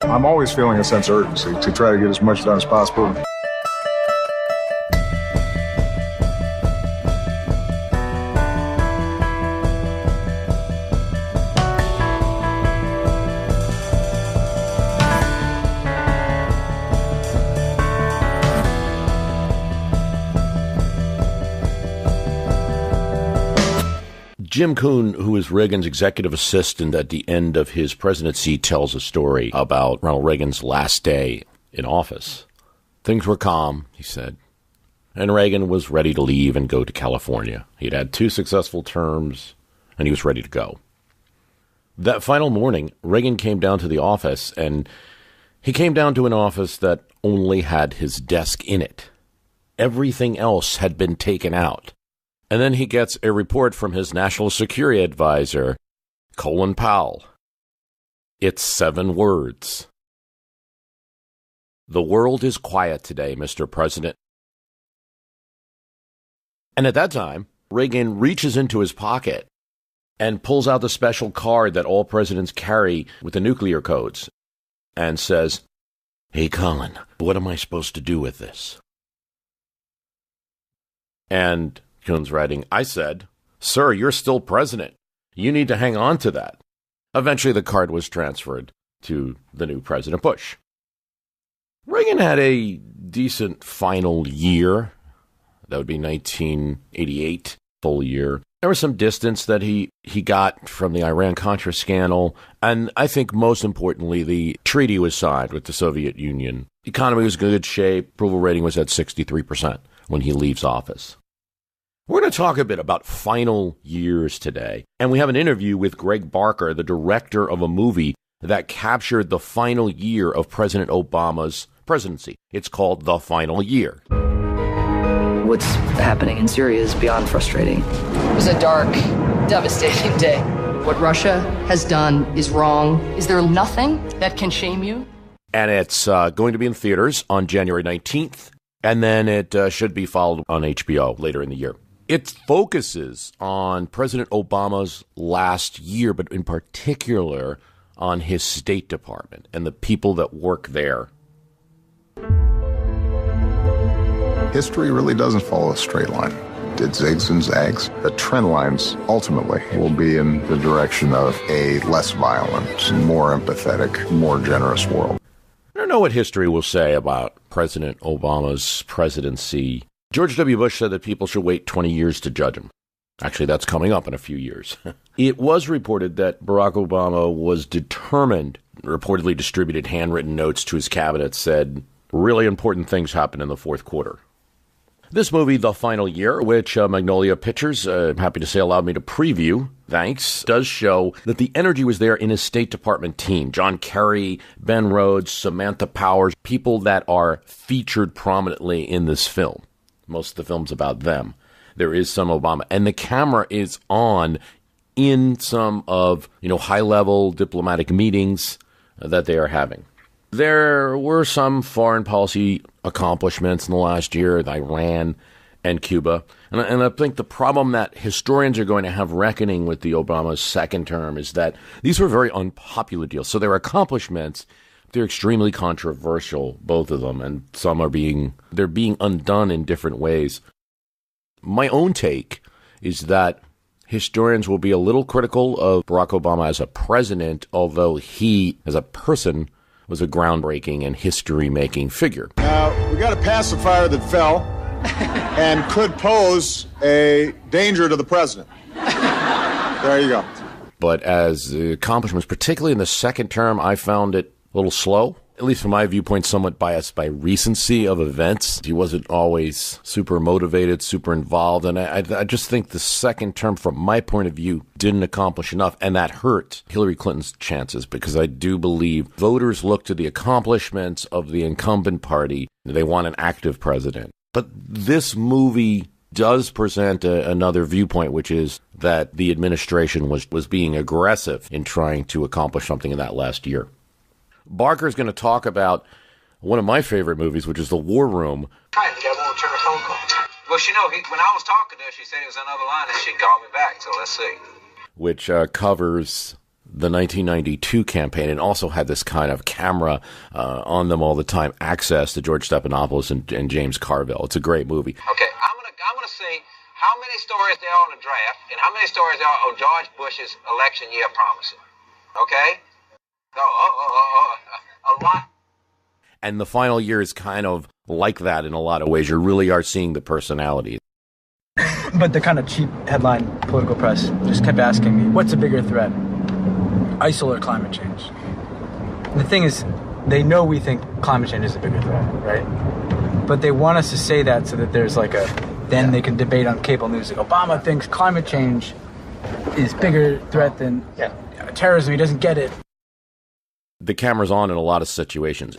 I'm always feeling a sense of urgency to try to get as much done as possible. Jim Kuhn, who is Reagan's executive assistant at the end of his presidency, tells a story about Ronald Reagan's last day in office. Things were calm, he said, and Reagan was ready to leave and go to California. He'd had 2 successful terms, and he was ready to go. That final morning, Reagan came down to the office, and he came down to an office that only had his desk in it. Everything else had been taken out. And then he gets a report from his national security advisor, Colin Powell. It's 7 words. The world is quiet today, Mr. President. And at that time, Reagan reaches into his pocket and pulls out the special card that all presidents carry with the nuclear codes and says, "Hey, Colin, what am I supposed to do with this?" And Kuhn's writing, "I said, sir, you're still president. You need to hang on to that." Eventually, the card was transferred to the new President Bush. Reagan had a decent final year. That would be 1988, full year. There was some distance that he got from the Iran-Contra scandal, and I think most importantly, the treaty was signed with the Soviet Union. The economy was in good shape. Approval rating was at 63% when he leaves office. We're going to talk a bit about final years today, and we have an interview with Greg Barker, the director of a movie that captured the final year of President Obama's presidency. It's called The Final Year. What's happening in Syria is beyond frustrating. It was a dark, devastating day. What Russia has done is wrong. Is there nothing that can shame you? And it's going to be in theaters on January 19th, and then it should be followed on HBO later in the year. It focuses on President Obama's last year, but in particular on his State Department and the people that work there. History really doesn't follow a straight line. It zigs and zags. The trend lines ultimately will be in the direction of a less violent, more empathetic, more generous world. I don't know what history will say about President Obama's presidency. George W. Bush said that people should wait 20 years to judge him. Actually, that's coming up in a few years. It was reported that Barack Obama was determined, reportedly distributed handwritten notes to his cabinet, said really important things happened in the fourth quarter. This movie, The Final Year, which Magnolia Pictures, I'm happy to say, allowed me to preview, thanks, does show that the energy was there in his State Department team. John Kerry, Ben Rhodes, Samantha Powers, people that are featured prominently in this film. Most of the film's about them. There is some Obama. And the camera is on in some of, high-level diplomatic meetings that they are having. There were some foreign policy accomplishments in the last year with Iran and Cuba. And I think the problem that historians are going to have reckoning with the Obama's second term is that these were very unpopular deals. So there are accomplishments. They're extremely controversial, both of them, and some they're being undone in different ways. My own take is that historians will be a little critical of Barack Obama as a president, although he, as a person, was a groundbreaking and history-making figure. Now, we got a pacifier that fell and could pose a danger to the president. There you go. But as accomplishments, particularly in the second term, I found it a little slow, at least from my viewpoint, somewhat biased by recency of events. He wasn't always super motivated, super involved, and I just think the second term, from my point of view, didn't accomplish enough, and that hurt Hillary Clinton's chances, because I do believe voters look to the accomplishments of the incumbent party. They want an active president. But this movie does present another viewpoint, which is that the administration was being aggressive in trying to accomplish something in that last year. Barker's going to talk about one of my favorite movies, which is The War Room. Hi, the devil will return a phone call. Well, when I was talking to her, she said it was another line and she'd call me back, so let's see. Which covers the 1992 campaign and also had this kind of camera on them all the time, access to George Stephanopoulos and James Carville. It's a great movie. Okay, I'm gonna see how many stories there are on the draft and how many stories there are on George Bush's election year promises. Okay? A lot. And the final year is kind of like that in a lot of ways. You really are seeing the personality. But the kind of cheap headline political press just kept asking me, what's a bigger threat, ISIL or climate change? And the thing is, they know we think climate change is a bigger threat, right? But they want us to say that so that there's like then they can debate on cable news. Like, Obama thinks climate change is bigger threat than terrorism. He doesn't get it. The camera's on in a lot of situations.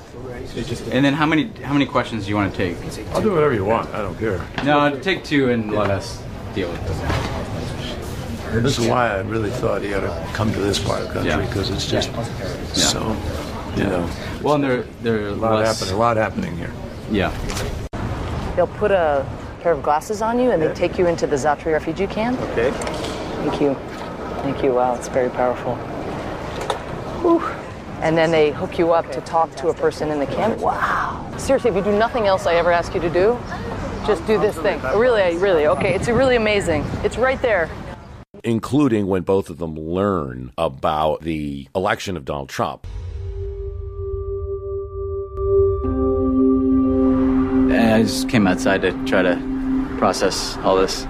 And then how many questions do you want to take? I'll do whatever you want. I don't care. No, take 2 and let us deal with this. This is why I really thought he ought to come to this part of the country, because it's just so, Well, and there are a lot happening here. Yeah. They'll put a pair of glasses on you and they take you into the Zatri refugee camp. Okay. Thank you. Thank you. Wow, it's very powerful. Whew. And then they hook you up to talk to a person in the camp. Wow. Seriously, if you do nothing else I ever ask you to do, just do this thing. Really, okay. It's really amazing. It's right there. Including when both of them learn about the election of Donald Trump. I just came outside to try to process all this.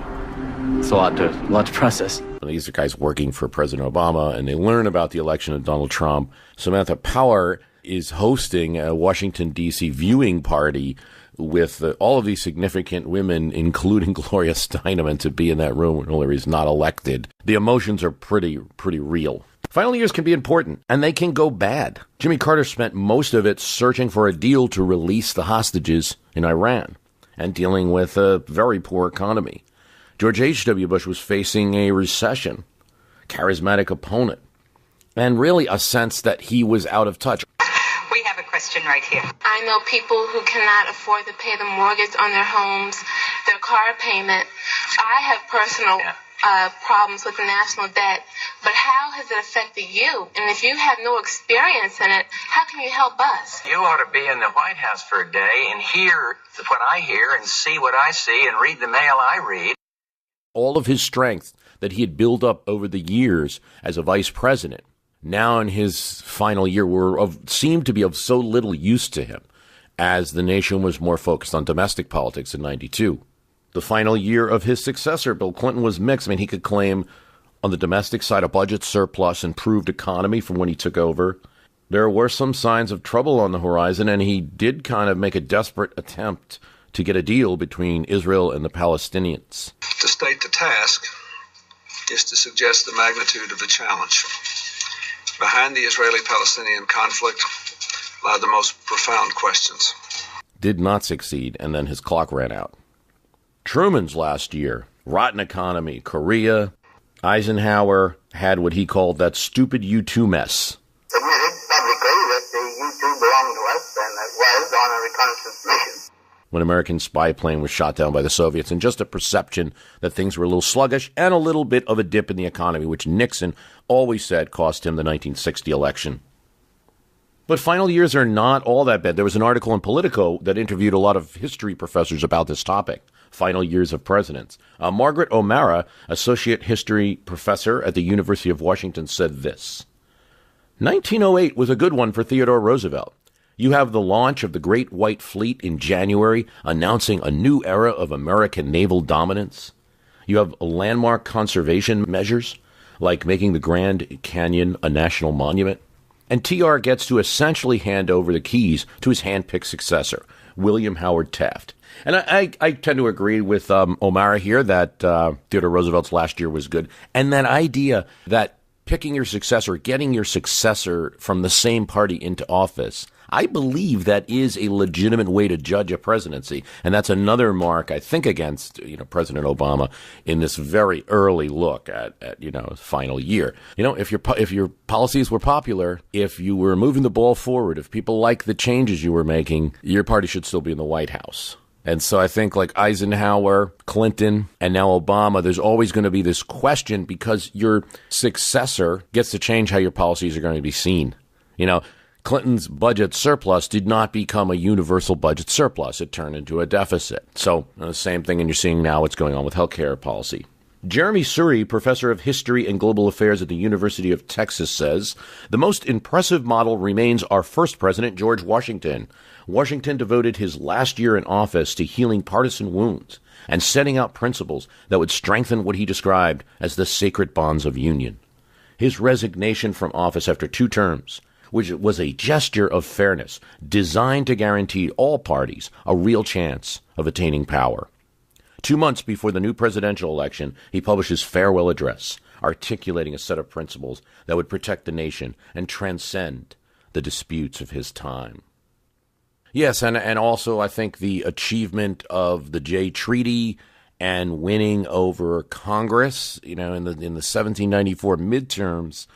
It's a lot to process. These are guys working for President Obama, and they learn about the election of Donald Trump. Samantha Power is hosting a Washington, D.C. viewing party with all of these significant women, including Gloria Steinem, to be in that room when Hillary's not elected. The emotions are pretty real. Final years can be important, and they can go bad. Jimmy Carter spent most of it searching for a deal to release the hostages in Iran and dealing with a very poor economy. George H.W. Bush was facing a recession, charismatic opponent, and really a sense that he was out of touch. We have a question right here. I know people who cannot afford to pay the mortgage on their homes, their car payment. I have personal problems with the national debt, but how has it affected you? And if you have no experience in it, how can you help us? You ought to be in the White House for a day and hear what I hear and see what I see and read the mail I read. All of his strength that he had built up over the years as a vice president, now in his final year, seemed to be of so little use to him as the nation was more focused on domestic politics in 92. The final year of his successor, Bill Clinton, was mixed. I mean, he could claim on the domestic side a budget surplus, improved economy from when he took over. There were some signs of trouble on the horizon, and he did kind of make a desperate attempt to get a deal between Israel and the Palestinians. To state the task is to suggest the magnitude of the challenge. Behind the Israeli-Palestinian conflict lie the most profound questions. Did not succeed, and then his clock ran out. Truman's last year, rotten economy, Korea. Eisenhower had what he called that stupid U-2 mess. Admitted publicly that the U-2 belonged to us and it was on a reconnaissance mission. When an American spy plane was shot down by the Soviets, and just a perception that things were a little sluggish and a little bit of a dip in the economy, which Nixon always said cost him the 1960 election. But final years are not all that bad. There was an article in Politico that interviewed a lot of history professors about this topic, final years of presidents. Margaret O'Mara, associate history professor at the University of Washington, said this: 1908 was a good one for Theodore Roosevelt. You have the launch of the Great White Fleet in January, announcing a new era of American naval dominance. You have landmark conservation measures, like making the Grand Canyon a national monument. And TR gets to essentially hand over the keys to his hand-picked successor, William Howard Taft. And I tend to agree with O'Mara here that Theodore Roosevelt's last year was good. And that idea that picking your successor, getting your successor from the same party into office, I believe that is a legitimate way to judge a presidency. And that's another mark, I think, against President Obama in this very early look at final year. If your policies were popular, if you were moving the ball forward, if people like the changes you were making, your party should still be in the White House. And so I think like Eisenhower, Clinton, and now Obama, there's always going to be this question because your successor gets to change how your policies are going to be seen. You know, Clinton's budget surplus did not become a universal budget surplus. It turned into a deficit. So the same thing, and you're seeing now what's going on with healthcare policy. Jeremy Suri, professor of history and global affairs at the University of Texas, says, the most impressive model remains our first president, George Washington. Washington devoted his last year in office to healing partisan wounds and setting out principles that would strengthen what he described as the sacred bonds of union. His resignation from office after 2 terms, which was a gesture of fairness designed to guarantee all parties a real chance of attaining power. 2 months before the new presidential election, he published his farewell address, articulating a set of principles that would protect the nation and transcend the disputes of his time. Yes, and also I think the achievement of the Jay Treaty and winning over Congress, in the 1794 midterms,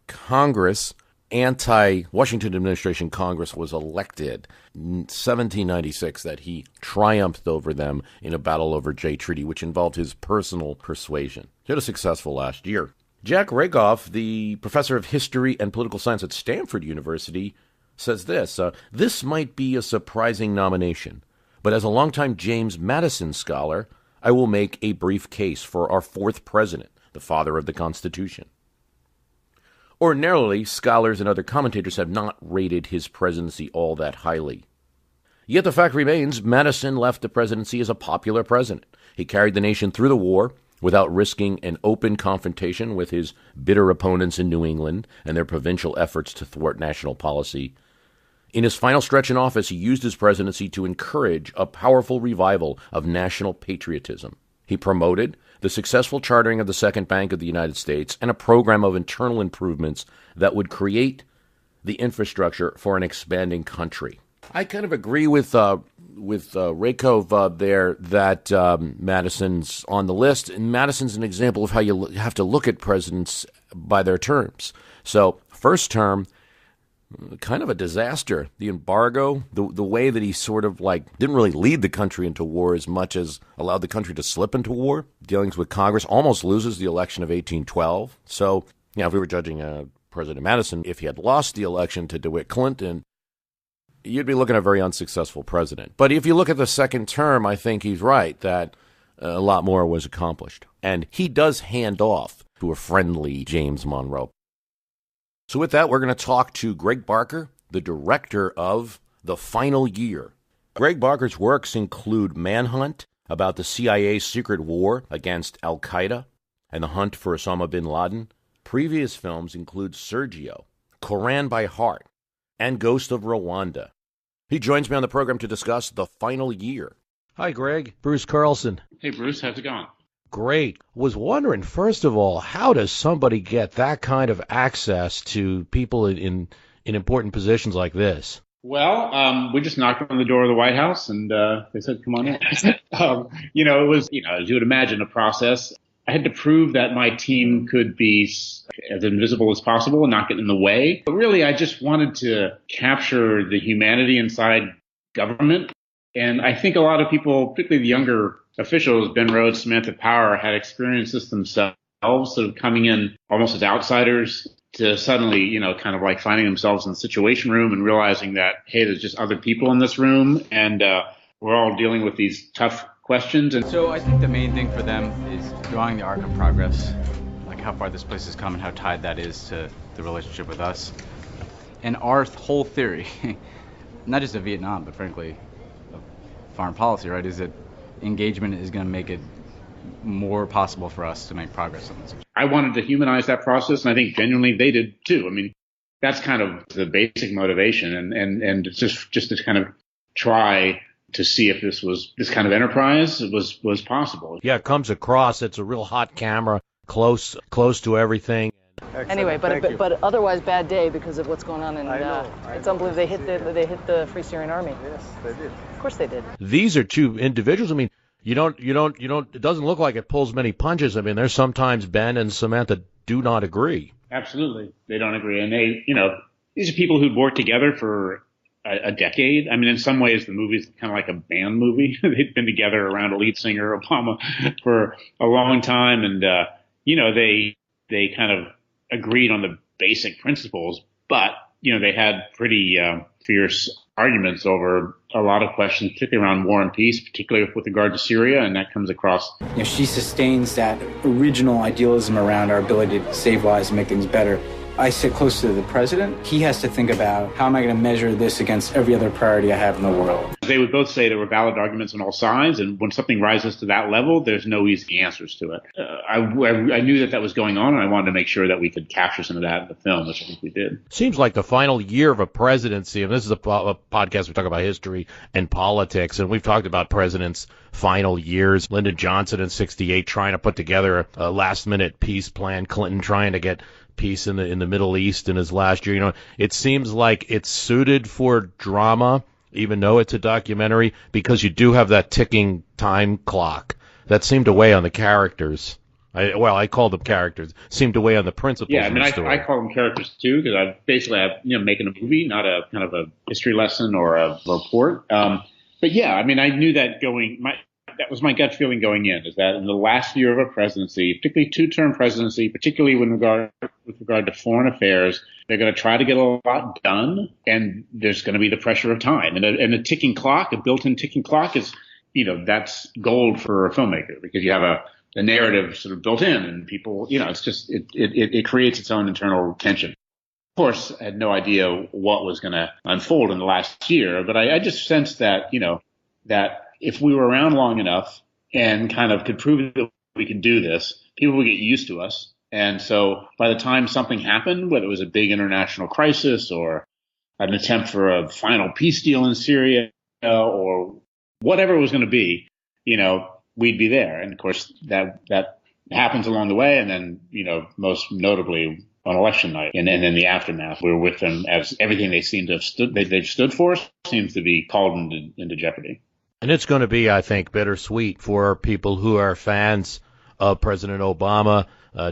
Congress, anti-Washington administration Congress was elected in 1796, that he triumphed over them in a battle over Jay Treaty, which involved his personal persuasion. He had a successful last year. Jack Rakoff, the professor of history and political science at Stanford University, says this, this might be a surprising nomination, but as a longtime James Madison scholar, I will make a brief case for our 4th president, the father of the Constitution. Ordinarily, scholars and other commentators have not rated his presidency all that highly. Yet the fact remains, Madison left the presidency as a popular president. He carried the nation through the war without risking an open confrontation with his bitter opponents in New England and their provincial efforts to thwart national policy. In his final stretch in office, he used his presidency to encourage a powerful revival of national patriotism. He promoted the successful chartering of the Second Bank of the United States and a program of internal improvements that would create the infrastructure for an expanding country. I kind of agree with Rakoff there that Madison's on the list, and Madison's an example of how you have to look at presidents by their terms. So, first term, kind of a disaster. The embargo, the way that he sort of didn't really lead the country into war as much as allowed the country to slip into war. Dealings with Congress, almost loses the election of 1812. So, if we were judging President Madison, if he had lost the election to DeWitt Clinton, you'd be looking at a very unsuccessful president. But if you look at the second term, I think he's right that a lot more was accomplished. And he does hand off to a friendly James Monroe. So with that, we're going to talk to Greg Barker, the director of The Final Year. Greg Barker's works include Manhunt, about the CIA's secret war against Al-Qaeda and the hunt for Osama bin Laden. Previous films include Sergio, Koran by Heart, and Ghost of Rwanda. He joins me on the program to discuss The Final Year. Hi, Greg. Bruce Carlson. Hey, Bruce. How's it going? Great. Was wondering, first of all, how does somebody get that kind of access to people in important positions like this? Well, we just knocked on the door of the White House, and they said, come on in. It was, as you would imagine, a process. I had to prove that my team could be as invisible as possible and not get in the way. But really, I just wanted to capture the humanity inside government. And I think a lot of people, particularly the younger officials, Ben Rhodes, Samantha Power, had experienced this themselves, sort of coming in almost as outsiders to suddenly, kind of like finding themselves in the Situation Room and realizing that, hey, there's just other people in this room and we're all dealing with these tough questions. And so I think the main thing for them is drawing the arc of progress, like how far this place has come and how tied that is to the relationship with us. And our whole theory, not just of Vietnam, but frankly, of foreign policy, right, is that engagement is going to make it more possible for us to make progress on this. I wanted to humanize that process, and I think genuinely they did too. I mean, that's kind of the basic motivation, and it's just to kind of try to see if this kind of enterprise was possible. Yeah, it comes across. It's a real hot camera, close to everything. Excellent. Anyway, but otherwise bad day because of what's going on, and it's unbelievable. They hit the Free Syrian Army. Yes, they did. Of course they did. These are two individuals. I mean, you don't. It doesn't look like it pulls many punches. I mean, there's sometimes Ben and Samantha do not agree. Absolutely, they don't agree, and they, these are people who'd worked together for a decade. I mean, in some ways, the movie's kind of like a band movie. They'd been together around a lead singer, Obama, for a long time. And, they kind of agreed on the basic principles, but, they had pretty fierce arguments over a lot of questions, particularly around war and peace, particularly with regard to Syria, and that comes across. She sustains that original idealism around our ability to save lives and make things better. I sit close to the president. He has to think about, how am I going to measure this against every other priority I have in the world? They would both say there were valid arguments on all sides, and when something rises to that level, there's no easy answers to it. I knew that was going on, and I wanted to make sure that we could capture some of that in the film, which I think we did. Seems like the final year of a presidency, and this is a podcast we talk about history and politics, and we've talked about presidents' final years. Lyndon Johnson in '68 trying to put together a last-minute peace plan, Clinton trying to get peace in the Middle East in his last year. It seems like it's suited for drama, even though it's a documentary, because you do have that ticking time clock that seemed to weigh on the characters. I call them characters. Seemed to weigh on the principles. Yeah, I mean, I call them characters too, because I basically have making a movie, not a kind of a history lesson or a report. But yeah, I mean, I knew that that was my gut feeling going in, is that in the last year of a presidency, particularly two-term presidency, particularly with regard to foreign affairs, they're going to try to get a lot done, and there's going to be the pressure of time. And a ticking clock, a built-in ticking clock is, that's gold for a filmmaker, because you have a narrative sort of built in, and people, it's just, it creates its own internal tension. Of course, I had no idea what was going to unfold in the last year, but I just sensed that, that if we were around long enough and kind of could prove that we could do this, people would get used to us. And so by the time something happened, whether it was a big international crisis or an attempt for a final peace deal in Syria or whatever it was going to be, we'd be there. And of course, that happens along the way. And then, most notably on election night and then in the aftermath, we were with them as everything they seemed to have they've stood for seems to be called into jeopardy. And it's going to be, I think, bittersweet for people who are fans of President Obama,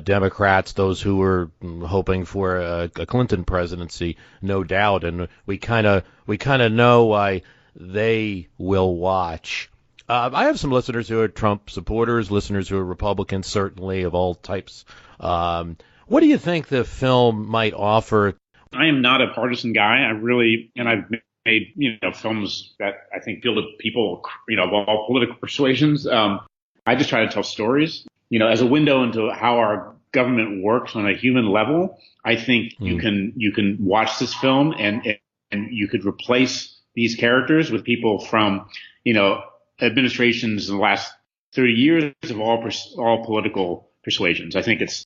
Democrats, those who were hoping for a Clinton presidency, no doubt. And we kind of know why they will watch. I have some listeners who are Trump supporters, listeners who are Republicans, certainly of all types. What do you think the film might offer? I am not a partisan guy. I've made, films that I think appeal to people, of all political persuasions. I just try to tell stories, as a window into how our government works on a human level. I think you can watch this film and you could replace these characters with people from, administrations in the last 30 years of all political persuasions. I think it's,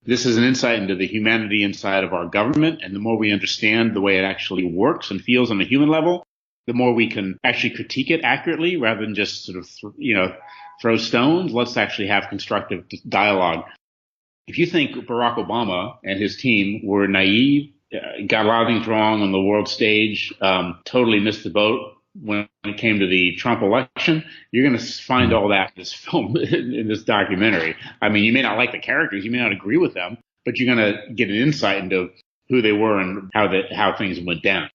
this is an insight into the humanity inside of our government, and the more we understand the way it actually works and feels on a human level, the more we can actually critique it accurately rather than just sort of, throw stones. Let's actually have constructive dialogue. If you think Barack Obama and his team were naive, got a lot of things wrong on the world stage, totally missed the boat when it came to the Trump election, you're going to find all that in this film, in this documentary. I mean, you may not like the characters, you may not agree with them, but you're going to get an insight into who they were and how things went down.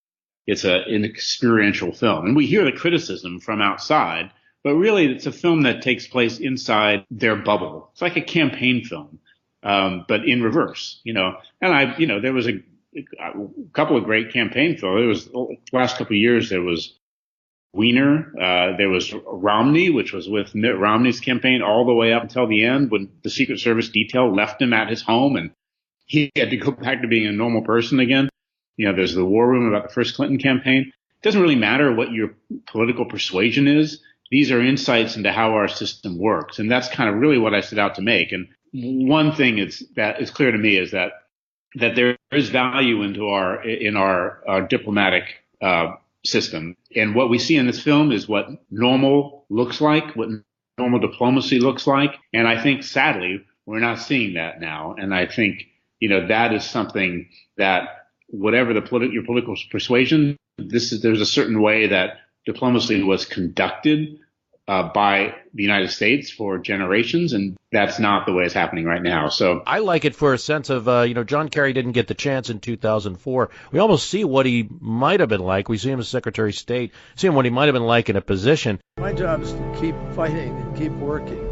It's an experiential film. And we hear the criticism from outside, but really it's a film that takes place inside their bubble. It's like a campaign film, but in reverse, And there was a couple of great campaign films. There was the last couple of years, there was Weiner, there was Romney, which was with Mitt Romney's campaign all the way up until the end when the Secret Service detail left him at his home and he had to go back to being a normal person again. There's the War Room about the first Clinton campaign. It doesn't really matter what your political persuasion is. These are insights into how our system works. And that's kind of really what I set out to make. And one thing that is clear to me is that there is value in our diplomatic system. And what we see in this film is what normal looks like, what normal diplomacy looks like. And I think, sadly, we're not seeing that now. And I think, that is something that whatever your political persuasion, there's a certain way that diplomacy was conducted by the United States for generations, and that's not the way it's happening right now. So I like it for a sense of, John Kerry didn't get the chance in 2004. We almost see what he might have been like. We see him as Secretary of State, see him what he might have been like in a position. My job is to keep fighting and keep working.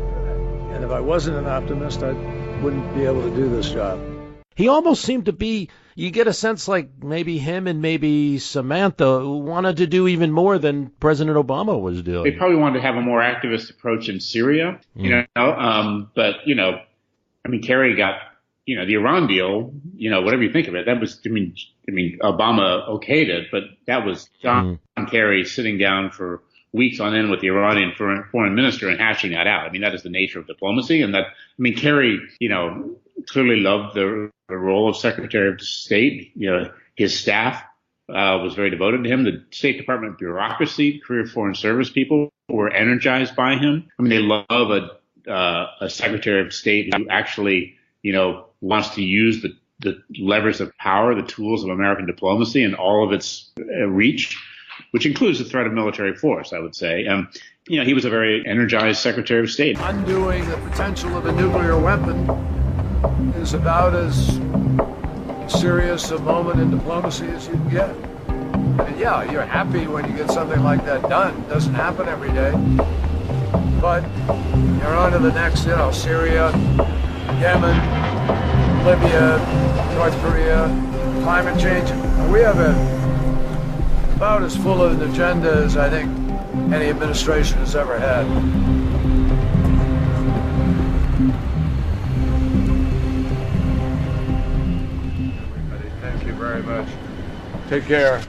And if I wasn't an optimist, I wouldn't be able to do this job. He almost seemed to be, you get a sense like maybe him and maybe Samantha wanted to do even more than President Obama was doing. They probably wanted to have a more activist approach in Syria, but, Kerry got, the Iran deal, whatever you think of it, that was, Obama okayed it, but that was John Kerry sitting down for weeks on end with the Iranian foreign minister and hashing that out. That is the nature of diplomacy. And Kerry, clearly loved the role of Secretary of State. His staff was very devoted to him. The State Department bureaucracy, career foreign service people were energized by him. They love a Secretary of State who actually, wants to use the levers of power, the tools of American diplomacy and all of its reach, which includes the threat of military force, I would say. He was a very energized Secretary of State. Undoing the potential of a nuclear weapon is about as serious a moment in diplomacy as you can get. You're happy when you get something like that done. It doesn't happen every day. But you're on to the next, Syria, Yemen, Libya, North Korea, climate change. We have about as full of an agenda as I think any administration has ever had. Thank you very much. Take care.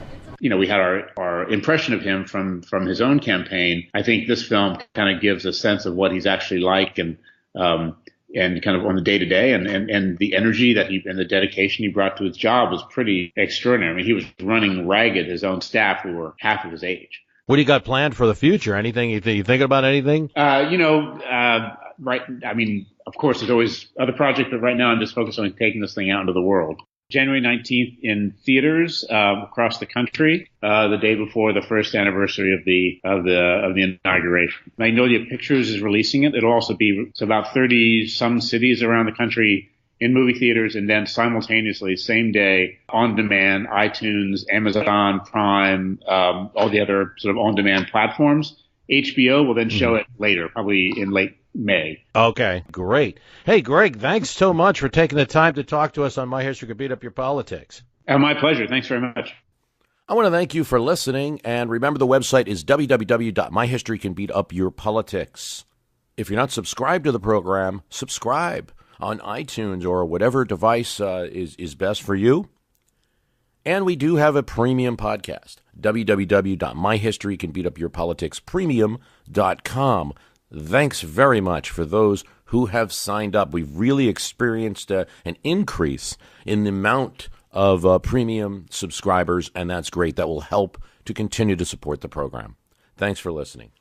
We had our impression of him from his own campaign. I think this film kind of gives a sense of what he's actually like and kind of on the day to day and the energy that and the dedication he brought to his job was pretty extraordinary. He was running ragged his own staff who were half of his age. What do you got planned for the future? Anything you thinking about anything? Right. Of course, there's always other projects, but right now I'm just focused on taking this thing out into the world. January 19th in theaters across the country, the day before the first anniversary of the inauguration. Magnolia Pictures is releasing it. It'll also be about 30 some cities around the country in movie theaters, and then simultaneously, same day, on demand, iTunes, Amazon Prime, all the other sort of on demand platforms. HBO will then show it later, probably in late May. Okay, great. Hey, Greg, thanks so much for taking the time to talk to us on My History Could Beat Up Your Politics. My pleasure. Thanks very much. I want to thank you for listening, and remember the website is www.myhistorycanbeatupyourpolitics. If you're not subscribed to the program, subscribe on iTunes or whatever device is best for you. And we do have a premium podcast, www.myhistorycanbeatupyourpoliticspremium.com. Thanks very much for those who have signed up. We've really experienced an increase in the amount of premium subscribers, and that's great. That will help to continue to support the program. Thanks for listening.